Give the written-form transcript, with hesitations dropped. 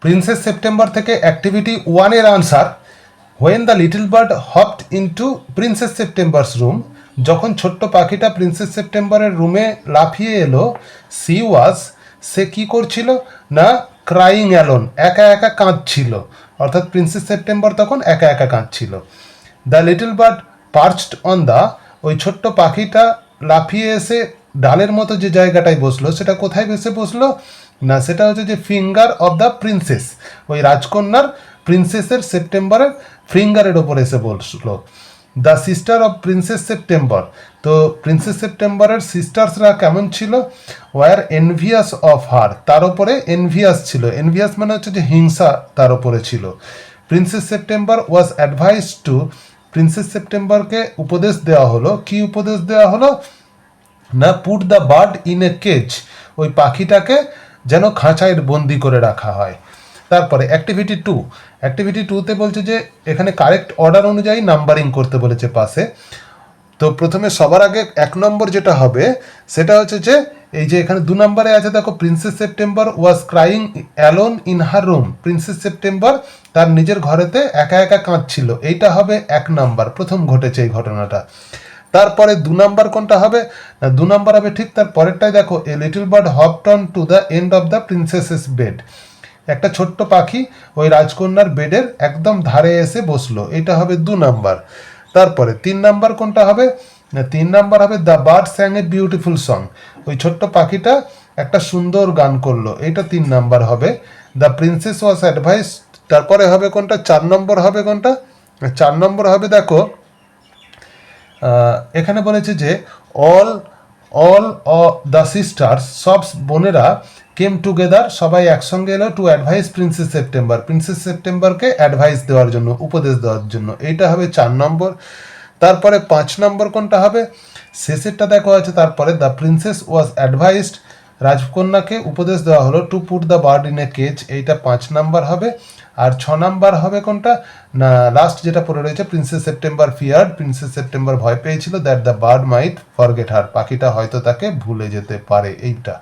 Princess September থেকে activity 1 এর answer, when the little bird hopped into princess September's room, যখন ছোট্ট পাখিটা প্রিন্সেস সেপ্টেম্বরের রুমে লাফিয়ে এলো, সে কি করছিল না ক্রাইং অ্যালোন, একা একা কাঁদছিল, অর্থাৎ প্রিন্সেস সেপ্টেম্বর তখন একা একা কাঁদছিল। The little bird perched on the, ওই ছোট্ট পাখিটা লাফিয়ে এসে ডালের মতো যে জায়গাটায় বসলো, সেটা কোথায় এসে বসলো না, সেটা হচ্ছে যে ফিঙ্গার অফ দ্য প্রিন্সেস, ওই রাজকন্যার প্রিন্সেসের সেপ্টেম্বরের ফিঙ্গারের ওপর এসে বসলো। The sister of princess September, তো প্রিন্সেস সেপ্টেম্বরের সিস্টার্সরা কেমন ছিল, ওয়ার এনভিয়াস অফ হার, তার ওপরে এনভিয়াস ছিল, এনভিয়াস মানে হচ্ছে যে হিংসা তার ওপরে ছিল। প্রিন্সেস সেপ্টেম্বর ওয়াজ অ্যাডভাইস টু, প্রিন্সেস সেপ্টেম্বরকে উপদেশ দেওয়া হলো, কি উপদেশ দেওয়া হলো না put the bird in a cage, ওই পাখিটাকে যেন খাঁচায় বন্দি করে রাখা হয়। তারপরে অ্যাক্টিভিটি 2, অ্যাক্টিভিটি 2তে বলছে যে এখানে কারেক্ট অর্ডার অনুযায়ী নাম্বারিং করতে বলেছে পাশে। তো প্রথমে সবার আগে 1 নম্বর যেটা হবে সেটা হচ্ছে যে এই যে এখানে 2 নম্বরে আছে দেখো, princess September was crying alone in her room, princess September তার নিজের ঘরেতে একা একা কাঁদছিল, এইটা হবে 1 নম্বর, প্রথম ঘটেছে এই ঘটনাটা। তারপরে 2 নম্বর কোনটা হবে না, 2 নম্বর হবে ঠিক তার পরেরটাই দেখো, a little bird hopped on to the end of the princess's bed, একটা ছোট্ট পাখি ওই রাজকন্যার বেডের একদম ধারে এসে বসলো, এটা হবে 2 নম্বর। তারপরে 3 নম্বর কোনটা হবে না, 3 নম্বর হবে the bird স্যাং a beautiful song, ওই ছোট্ট পাখিটা একটা সুন্দর গান করলো, এটা 3 নম্বর হবে। দ্য প্রিন্সেস ওয়াজ অ্যাডভাইস, তারপরে হবে কোনটা 4 নম্বর হবে কোনটা, 4 নম্বর হবে দেখো, এখানে বলেছে যে অল অল দ্য সিস্টার্স, সব বোনেরা কেম টুগেদার, সবাই একসঙ্গে এলো to advise princess September, princess সেপ্টেম্বরকে অ্যাডভাইস দেওয়ার জন্য, উপদেশ দেওয়ার জন্য, এইটা হবে 4 নম্বর। তারপরে 5 নম্বর কোনটা হবে, শেষেরটা দেখো আছে, তারপরে দ্য প্রিন্সেস ওয়াজ অ্যাডভাইসড, রাজকন্যাকে উপদেশ দেওয়া হলো to put the bird in a cage, এইটা 5 নাম্বার হবে। আর 6 নাম্বার হবে কোনটা না, লাস্ট যেটা পড়ে রয়েছে, princess September feared, princess September ভয় পেয়েছিল that the bird might forget her, পাখিটা হয়তো তাকে ভুলে যেতে পারে, এইটা।